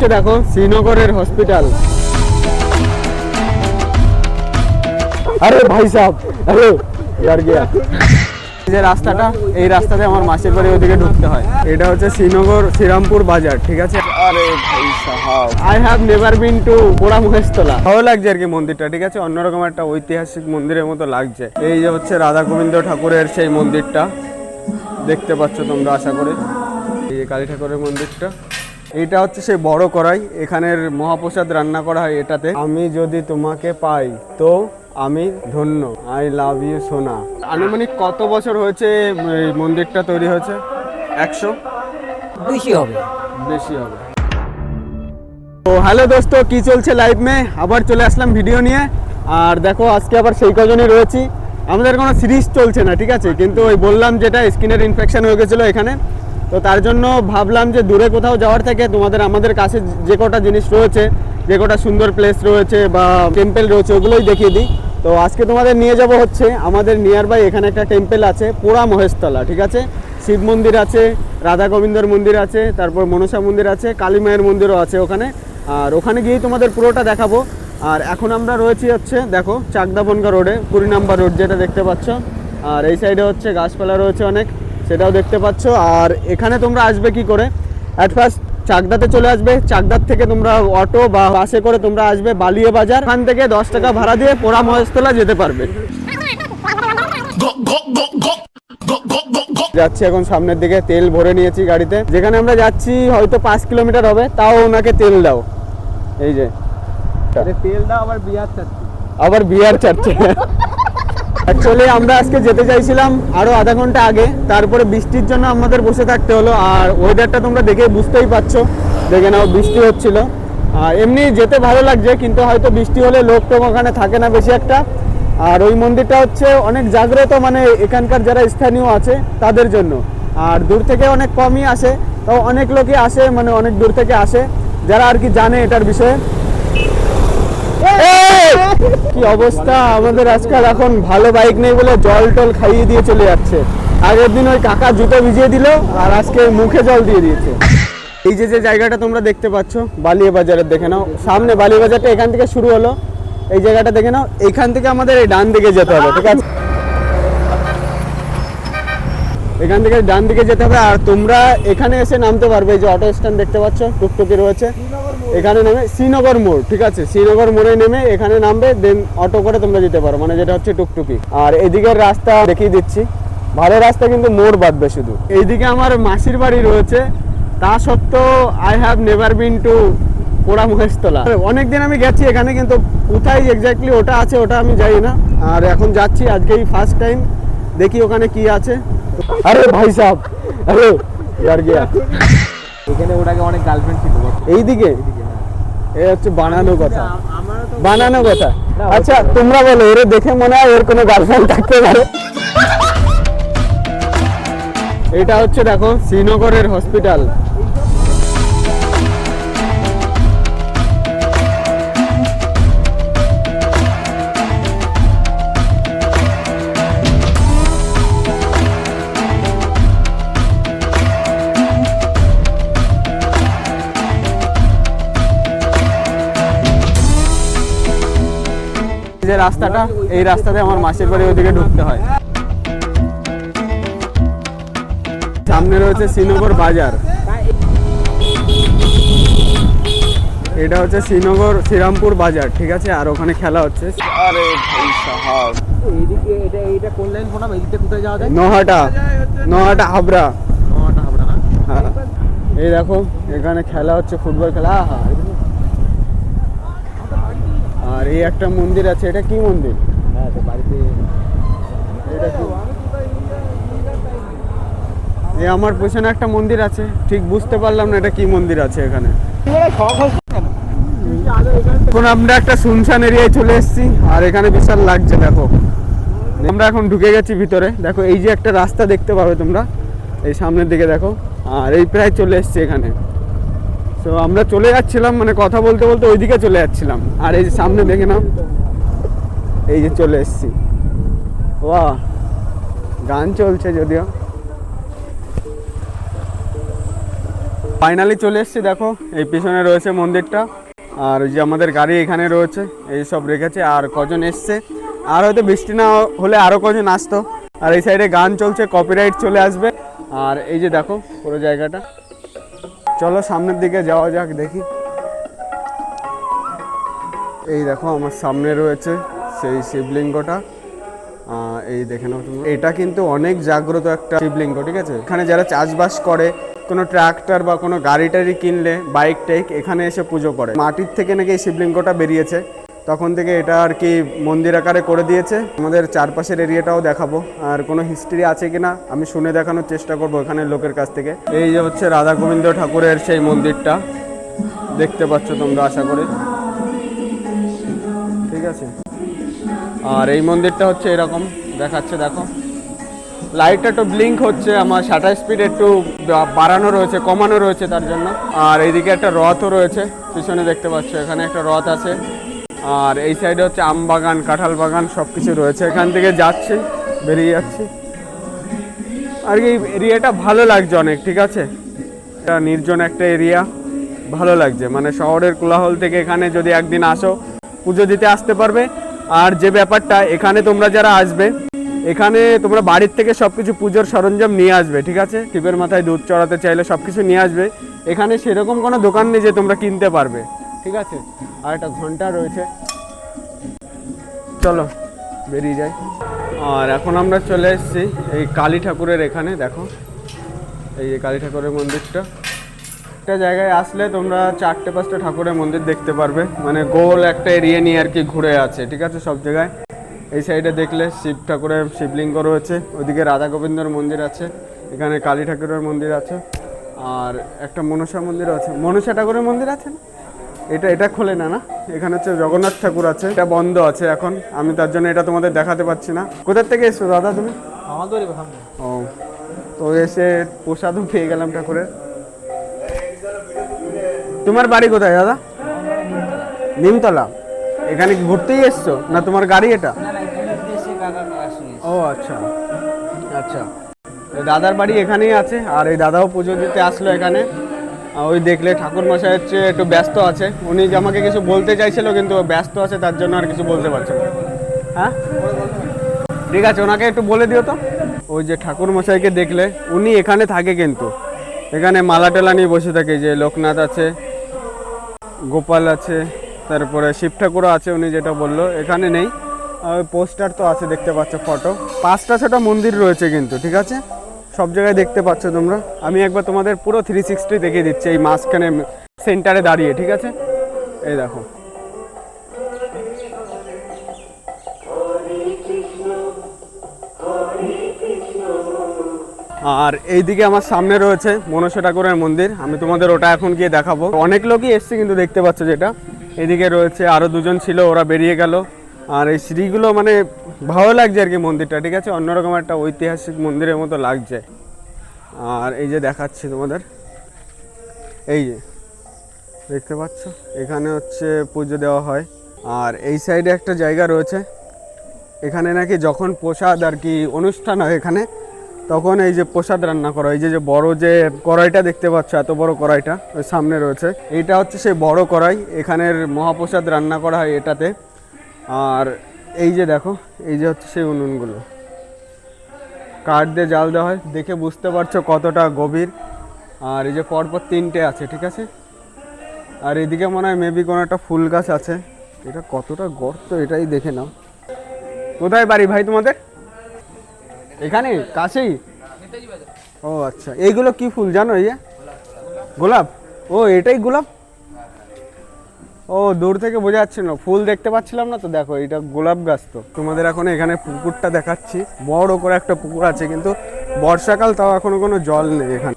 হচ্ছে দেখো শ্রীনগরের হসপিটাল। আরে ভাই সাহেব, আরে यार गया। যে রাস্তাটা, এই রাস্তাতে আমার মাসির বাড়ি ওদিকে ঢুকতে হয়। এটা হচ্ছে শ্রীনগর শ্রীরামপুর বাজার, ঠিক আছে। আরে ভাই সাহেব, I have never been to পোড়া মহেশতলা। ভালো লাগছে আর কি মন্দিরটা, ঠিক আছে, অন্যরকম একটা ঐতিহাসিক মন্দিরের মতো লাগছে। এই যে হচ্ছে রাধা গোবিন্দ ঠাকুরের সেই মন্দিরটা দেখতে পাচ্ছ তোমরা আশা করি। এই যে কালী ঠাকুরের মন্দিরটা, এইটা হচ্ছে সেই বড় কড়াই, এখানের মহাপ্রসাদ রান্না করা হয় এটাতে। আমি যদি তোমাকে পাই তো আমি ধন্য, আই লাভ ইউ সোনা। আনুমানিক কত বছর হয়েছে এই মন্দিরটা তৈরি হয়েছে? 100 বেশি হবে, বেশি হবে। তো হ্যালো দোস্ত, কি চলছে লাইভ মে? আবার চলে আসলাম ভিডিও নিয়ে। আর দেখো আজকে আবার সেই কজনই রয়েছি। আমাদের কোনো সিরিজ চলছে না, ঠিক আছে, কিন্তু ওই বললাম যেটা স্কিনের ইনফেকশন হয়ে গেছিলো এখানে, তো তার জন্য ভাবলাম যে দূরে কোথাও যাওয়ার থেকে আমাদের কাছে যে কটা জিনিস রয়েছে, যে কটা সুন্দর প্লেস রয়েছে বা টেম্পল রয়েছে, ওগুলোই দেখিয়ে দিই। তো আজকে তোমাদের নিয়ে যাব হচ্ছে আমাদের নিয়ার বাই এখানে একটা টেম্পল আছে, পোড়া মহেশতলা, ঠিক আছে। শিব মন্দির আছে, রাধা গোবিন্দর মন্দির আছে, তারপর মনসা মন্দির আছে, কালী মায়ের মন্দিরও আছে ওখানে। আর ওখানে গিয়েই তোমাদের পুরোটা দেখাবো। আর এখন আমরা রয়েছি হচ্ছে দেখো চাকদা বনগা রোডে, 20 নম্বর রোড যেটা দেখতে পাচ্ছ। আর এই সাইডে হচ্ছে গাছপালা রয়েছে অনেক, সেটাও দেখতে পাচ্ছ। আর এখানে তোমরা আসবে কি করে? অ্যাট ফার্স্ট চাকদাতে চলে আসবে, চাকদার থেকে তোমরা অটো বা বাসে করে তোমরা আসবে বালিয়ে বাজার, ওখান থেকে 10 টাকা ভাড়া দিয়ে পোড়া মহেশতলা যেতে পারবে। যাচ্ছি এখন সামনের দিকে, তেল ভরে নিয়েছি গাড়িতে। যেখানে আমরা যাচ্ছি হয়তো 5 কিলোমিটার হবে, তাও ওনাকে তেল দাও। এই যে তেল দাও, আবার বিয়ার চাচ্ছে। অ্যাকচুয়ালি আমরা আজকে যেতে চাইছিলাম আরো আধা ঘন্টা আগে, তারপরে বৃষ্টির জন্য আমাদের বসে থাকতে হলো। আর ওয়েদারটা তোমরা দেখে বুঝতেই পারছো, দেখে নাও বৃষ্টি হচ্ছিল। এমনি যেতে ভালো লাগছে, কিন্তু হয়তো বৃষ্টি হলে লোক টোক ওখানে থাকে না বেশি একটা। আর ওই মন্দিরটা হচ্ছে অনেক জাগ্রত, মানে এখানকার যারা স্থানীয় আছে তাদের জন্য। আর দূর থেকে অনেক কমই আসে, তাও অনেক লোকই আসে, মানে অনেক দূর থেকে আসে যারা আর কি জানে এটার বিষয়ে। কি অবস্থা আমাদের আজকাল, এখন ভালো বাইক নেই বলে জল টল খাইয়ে দিয়ে চলে যাচ্ছে। আগের দিন ওই কাকা জুতো ভিজিয়ে দিল, আর আজকে মুখে জল দিয়ে দিয়েছে। এই যে জায়গাটা তোমরা দেখতে পাচ্ছ বালিয়া বাজারের, দেখে নাও সামনে বালিয়া বাজারটা এখান থেকে শুরু হলো। এই জায়গাটা দেখে নাও, এইখান থেকে আমাদের এই ডান দিকে যেতে হবে, ঠিক আছে, এখান থেকে ডান দিকে যেতে হবে। আর তোমরা এখানে এসে নামতে পারবে, এই যে অটো স্ট্যান্ড দেখতে পাচ্ছ, টুকটুকি রয়েছে এখানে নেমে, শ্রীনগর মোড়, ঠিক আছে, শ্রীনগর মোড়ে নেমে এখানে নামবে, দেন অটো করে তোমরা যেতে পারো, মানে যেটা হচ্ছে টুকটুকি। আর এদিকের রাস্তা দেখিয়ে দিচ্ছি, ভালো রাস্তা, কিন্তু মোড় বাঁধবে শুধু। এইদিকে আমার মাসির বাড়ি রয়েছে, তা সত্ত্বেও I have never been to পোড়া মহেশতলা। অনেকদিন আমি গেছি এখানে, কিন্তু কোথায় এক্স্যাক্টলি ওটা আছে ওটা আমি জানি না। আর এখন যাচ্ছি, আজকেই ফার্স্ট টাইম, দেখি ওখানে কি আছে। আরে ভাই সাহেব, আরে यार गया। এখানে ওটাকে অনেক গার্লফ্রেন্ড ছিল এইদিকে, এই হচ্ছে বানানো কথা, বানানো কথা। আচ্ছা তোমরা বলো, এর দেখে মনে হয় এর কোনো গার্লফ্রেন্ড থাকতে পারে। এটা হচ্ছে দেখো শ্রীনগরের হসপিটাল। যে রাস্তাটা, এই রাস্তাতে আমার মাসির বাড়ি ওদিকে ঢুকতে হয়। সামনে রয়েছে শ্রীনগর বাজার, এটা হচ্ছে শ্রীনগর শ্রীরামপুর বাজার, ঠিক আছে। আর ওখানে খেলা হচ্ছে। আরে ভাই সাহেব, এইদিকে এটা কোন লাইন ফোনাম? এইদিকে কোথায় যাওয়া যায়? নহাটা হাবড়া। নহাটা হাবড়া না? হ্যাঁ, এই দেখো এখানে খেলা হচ্ছে, ফুটবল খেলা। হ্যাঁ, আর এই একটা মন্দির আছে, এটা কি মন্দির? হ্যাঁ, তো বাড়িতে এটা কি? এই আমার পেছনে একটা মন্দির আছে, ঠিক বুঝতে পারলাম না এটা কি মন্দির আছে এখানে। এখন আমরা একটা শুনশান এরিয়ায় চলে এসেছি, আর এখানে বিশাল লাগছে দেখো। আমরা এখন ঢুকে গেছি ভিতরে, দেখো এই যে একটা রাস্তা দেখতে পাবে তোমরা, এই সামনের দিকে দেখো। আর এই প্রায় চলে এসেছি এখানে। তো আমরা চলে যাচ্ছিলাম, মানে কথা বলতে বলতে ওইদিকে চলে যাচ্ছিলাম। আর এই যে সামনে দেখে নাও, এই যে চলে এসেছি। বাহ, গান চলছে যদিও। ফাইনালি চলে এসেছি, দেখো এই পিছনে রয়েছে মন্দিরটা, আর ওই যে আমাদের গাড়ি এখানে রয়েছে, এই সব রেখেছে। আর কজন এসছে, আর হয়তো বৃষ্টি না হলে আরও কজন আসতো। আর এই সাইডে গান চলছে, কপিরাইট চলে আসবে। আর এই যে দেখো পুরো জায়গাটা, চলো সামনের দিকে যাওয়া যাক, দেখি। এই দেখো আমার সামনে রয়েছে সেই শিবলিঙ্গটা, এই দেখে নাও তুমি। এটা কিন্তু অনেক জাগ্রত একটা শিবলিঙ্গ, ঠিক আছে। এখানে যারা চাষবাস করে, কোনো ট্রাক্টর বা কোনো গাড়ি টাড়ি কিনলে, বাইক টাইক, এখানে এসে পুজো করে। মাটির থেকে নাকি এই শিবলিঙ্গটা বেরিয়েছে, তখন থেকে এটা আর কি মন্দির আকারে করে দিয়েছে। আমাদের চারপাশের এরিয়াটাও দেখাবো, আর কোনো হিস্ট্রি আছে কিনা আমি শুনে দেখানোর চেষ্টা করবো এখানের লোকের কাছ থেকে। এই যে হচ্ছে রাধা গোবিন্দ ঠাকুরের সেই মন্দিরটা, দেখতে পাচ্ছ তোমরা আশা করি, ঠিক আছে। আর এই মন্দিরটা হচ্ছে এরকম দেখাচ্ছে, দেখো লাইটটা একটু ব্লিঙ্ক হচ্ছে, আমার শাটার স্পিড একটু বাড়ানো রয়েছে, কমানো রয়েছে তার জন্য। আর এইদিকে একটা রথও রয়েছে পিছনে দেখতে পাচ্ছ, এখানে একটা রথ আছে। আর এই সাইডে হচ্ছে আম বাগান, কাঁঠাল বাগান সব কিছু রয়েছে। এখান থেকে যাচ্ছি, বেরিয়ে যাচ্ছি। আর এই এরিয়াটা ভালো লাগছে অনেক, ঠিক আছে। এটা নির্জন একটা এরিয়া, ভালো লাগছে। মানে শহরের কোলাহল থেকে এখানে যদি একদিন আসো, পুজো দিতে আসতে পারবে। আর যে ব্যাপারটা, এখানে তোমরা যারা আসবে, এখানে তোমরা বাড়ির থেকে সব কিছু পুজোর সরঞ্জাম নিয়ে আসবে, ঠিক আছে। শিবের মাথায় দুধ চড়াতে চাইলে সব কিছু নিয়ে আসবে। এখানে সেরকম কোনো দোকান নেই যে তোমরা কিনতে পারবে, ঠিক আছে। আর একটা ঘন্টা রয়েছে, চলো বেরিয়ে যাই। আর এখন আমরা চলে এসেছি এই কালী ঠাকুরের এখানে, দেখো এই যে কালী ঠাকুরের মন্দিরটা। একটা জায়গায় আসলে তোমরা 4-5টা ঠাকুরের মন্দির দেখতে পারবে, মানে গোল একটা এরিয়া নিয়ে আর কি ঘুরে আছে, ঠিক আছে, সব জায়গায়। এই সাইডে দেখলে শিব ঠাকুরের শিবলিঙ্গ রয়েছে, ওইদিকে রাধা গোবিন্দর মন্দির আছে, এখানে কালী ঠাকুরের মন্দির আছে, আর একটা মনসা মন্দির আছে, মনসা ঠাকুরের মন্দির আছে না, এটা খোলে না, এখানে হচ্ছে জগন্নাথ ঠাকুর আছে, এটা বন্ধ আছে এখন, আমি তার জন্য এটা তোমাদের দেখাতে পারছি না। কোথার থেকে এসছো দাদা তুমি? আমাদের ও, তো এসে প্রসাদও পেয়ে গেলাম ঠাকুরের। তোমার বাড়ি কোথায় দাদা? নিমতলা। এখানে কি ঘুরতেই এসছো না তোমার গাড়ি এটা? ও আচ্ছা আচ্ছা, দাদার বাড়ি এখানেই আছে। আর এই দাদাও পুজো দিতে আসলো এখানে। ওই দেখলে ঠাকুর মশাই হচ্ছে একটু ব্যস্ত আছে, উনি আমাকে কিছু বলতে চাইছিল কিন্তু ব্যস্ত আছে, তার জন্য আর কিছু বলতে পারছে না। হ্যাঁ ঠিক আছে, ওনাকে একটু বলে দিও তো। ওই যে ঠাকুর মশাইকে দেখলে, উনি এখানে থাকে, কিন্তু এখানে মালা টেলা নিয়ে বসে থাকে। যে লোকনাথ আছে, গোপাল আছে, তারপরে শিব ঠাকুরও আছে, উনি যেটা বললো এখানে নেই। পোস্টার তো আছে, দেখতে পাচ্ছ, ফটো। 5টা 6টা মন্দির রয়েছে কিন্তু, ঠিক আছে, সব জায়গায় দেখতে পাচ্ছ তোমরা। আমি একবার তোমাদের পুরো 360 দেখিয়ে দিচ্ছি এই মাঝখানে সেন্টারে দাঁড়িয়ে, ঠিক আছে। এই দেখো, আর এইদিকে আমার সামনে রয়েছে মনসা ঠাকুরের মন্দির, আমি তোমাদের ওটা এখন গিয়ে দেখাবো। অনেক লোকই এসছে কিন্তু, দেখতে পাচ্ছ যেটা। এদিকে রয়েছে আরও 2জন ছিল, ওরা বেরিয়ে গেল। আর এই সিঁড়িগুলো মানে ভালো লাগছে আর কি মন্দিরটা, ঠিক আছে, অন্যরকম একটা ঐতিহাসিক মন্দিরের মতো লাগছে। আর এই যে দেখাচ্ছি তোমাদের, এই যে দেখতে পাচ্ছ, এখানে হচ্ছে পুজো দেওয়া হয়। আর এই সাইডে একটা জায়গা রয়েছে, এখানে নাকি যখন প্রসাদ আর কি অনুষ্ঠান হয় এখানে, তখন এই যে প্রসাদ রান্না করা, এই যে বড় যে কড়াইটা দেখতে পাচ্ছ, এত বড় কড়াইটা ওই সামনে রয়েছে, এইটা হচ্ছে সেই বড় কড়াই, এখানের মহাপ্রসাদ রান্না করা হয় এটাতে। আর এই যে দেখো, এই যে হচ্ছে সেই উনুনগুলো, কাঠ দিয়ে জাল দেওয়া হয়, দেখে বুঝতে পারছো কতটা গভীর। আর এই যে পরপর 3টে আছে, ঠিক আছে। আর এদিকে মনে হয় মেবি কোনো একটা ফুল গাছ আছে। এটা কতটা গর্ত এটাই দেখে নাও। কোথায় বাড়ি ভাই তোমাদের? এখানে কাছেই? ও আচ্ছা, এইগুলো কি ফুল জানো? এই গোলাপ? ও এটাই গোলাপ? ও দূর থেকে বোঝা যাচ্ছে না, ফুল দেখতে পাচ্ছিলাম না তো। দেখো এটা গোলাপ গাছ। তো তোমাদের এখন এখানে পুকুরটা দেখাচ্ছি, বড় করে একটা পুকুর আছে, কিন্তু বর্ষাকাল, তাও এখনো কোনো জল নেই এখানে।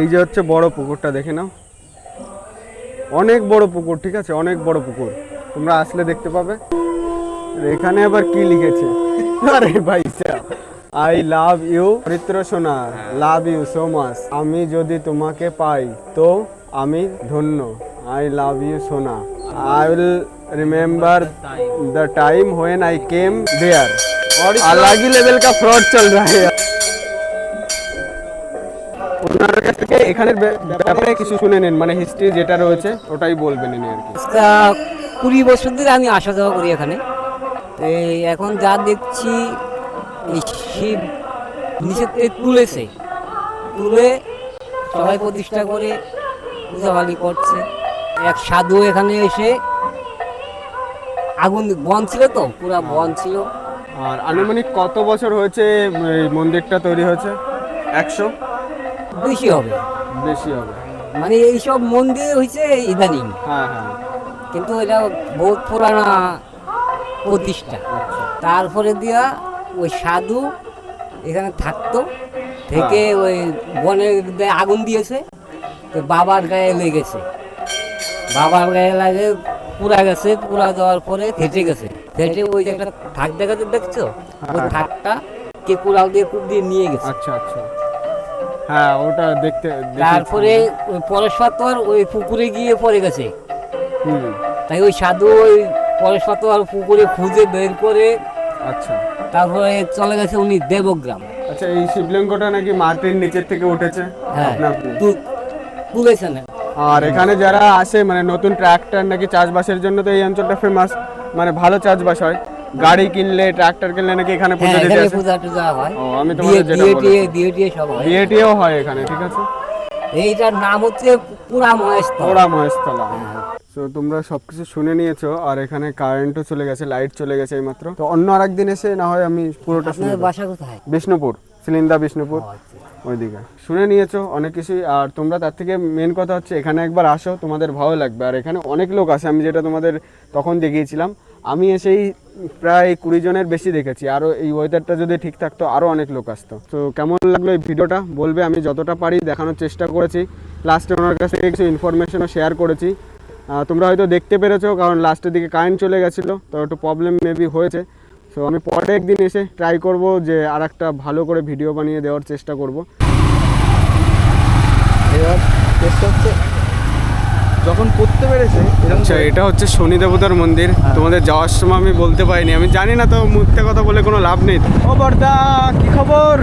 এই যে হচ্ছে বড় পুকুরটা, দেখে নাও, অনেক বড় পুকুর, ঠিক আছে, অনেক বড় পুকুর, তোমরা আসলে দেখতে পাবে। এখানে আবার কি লিখেছে, আরে ভাই আই লাভ ইউ পবিত্র সোনা, লাভ ইউ সো মাচ, আমি যদি তোমাকে পাই তো আমি ধন্য, आई लव यू सोना, I will remember the time when I came there. और अलग ही लेवल का फ्रॉड चल रहा है। ওনার কাছ থেকে এখানের ব্যাপারে কিছু শুনে নিন, মানে হিস্ট্রি যেটা রয়েছে ওটাই বলবেন ইনি আর কি। তা 20 বছর ধরে আমি আসা যাওয়া করি এখানে। তো এখন যা দেখছি এই শিব নিচে থেকে তুলে সবাই প্রতিষ্ঠা করে পূজাবালি করছে। এক সাধু এখানে এসে আগুন বন ছিল, তো পুরা বন ছিল। আর আনুমানিক কত বছর হয়েছে এই মন্দিরটা তৈরি হয়েছে? 100 বেশি হবে, বেশি হবে। মানে এইসব মন্দির হয়েছে ইদানিং, হ্যাঁ হ্যাঁ। কিন্তু এটা বহুত পুরানা প্রতিষ্ঠা। তারপরে দিয়া ওই সাধু এখানে থাকতো, থেকে ওই বনের গায়ে আগুন দিয়েছে, তো বাবার গায়ে লেগেছে, বাবার গায়ে লাগে পুরা গেছে, পুরা যাওয়ার পরে ফেটে গেছে, ফেটে ওই যে একটা থাক দেখাতে দেখছো, ওই থাকটা কে কুড়াল দিয়ে কূপ দিয়ে নিয়ে গেছে। আচ্ছা আচ্ছা, হ্যাঁ ওটা দেখতে দেখেছি। তারপরে ওই পরশপাতর ওই পুকুরে গিয়ে পড়ে গেছে। হুম, তাই ওই সাধু ওই পরশপাতর পুকুরে খুঁজে বের করে আচ্ছা তারপরে চলে গেছে উনি দেবগ্রাম। আচ্ছা। এই শিবলিঙ্গটা নাকি মাটির নিচের থেকে উঠেছে হ্যাঁ, আপনা আপনি। তুলেছেন। আর এখানে যারা আসে মানে নতুন ট্রাক্টর নাকি চাষবাসের জন্য, তো এই অঞ্চলটা ফেমাস, মানে ভালো চাষবাস হয়। গাড়ি কিনলে ট্রাক্টর কিনলে নাকি এখানে পুজো হ্যাঁ, দিতে এখানে আসে। পূজা টুজা হয়, ও, আমি তোমাদের যেটা বলেছি বিয়ে সব হয়। বিয়েটিও হয় এখানে, ঠিক আছে। এইটার নাম হচ্ছে পুরা মহেশতলা। ওরা মহেশতলা। তো তোমরা সবকিছু শুনে নিয়েছো, আর এখানে কারেন্টও চলে গেছে, লাইট চলে গেছে এইমাত্র। তো অন্য আরেকদিন এসে না হয় আমি পুরোটা শুনে আপনার দেবো। বাসা কোথায়? বিষ্ণুপুর, সিলিন্দা বিষ্ণুপুর, ও, আচ্ছা। ওইদিকে শুনে নিয়েছো অনেক কিছুই। আর তোমরা তার থেকে মেন কথা হচ্ছে এখানে একবার আসো, তোমাদের ভালো লাগবে। আর এখানে অনেক লোক আসে, আমি যেটা তোমাদের তখন দেখিয়েছিলাম, আমি এসেই প্রায় 20 জনের বেশি দেখেছি। আরও এই ওয়েদারটা যদি ঠিক থাকতো আরও অনেক লোক আসতো। তো কেমন লাগলো এই ভিডিওটা বলবে, আমি যতটা পারি দেখানোর চেষ্টা করেছি। লাস্টে ওনার কাছ থেকে কিছু ইনফরমেশনও শেয়ার করেছি। তোমরা হয়তো দেখতে পেরেছো, কারণ লাস্টের দিকে কারেন্ট চলে গেছিলো, তো একটু প্রবলেম মেবি হয়েছে। সো আমি পরে একদিন এসে ট্রাই করব যে আর একটা ভালো করে ভিডিও বানিয়ে দেওয়ার চেষ্টা করব। এবার চেষ্টা হচ্ছে যখন করতে পেরেছে। আচ্ছা, এটা হচ্ছে শনি দেবতার মন্দির। তোমাদের যাওয়ার সময় আমি বলতে পারিনি, আমি জানি না, তো মিথ্যে কথা বলে কোনো লাভ নেই। ও বর্দা, কি খবর?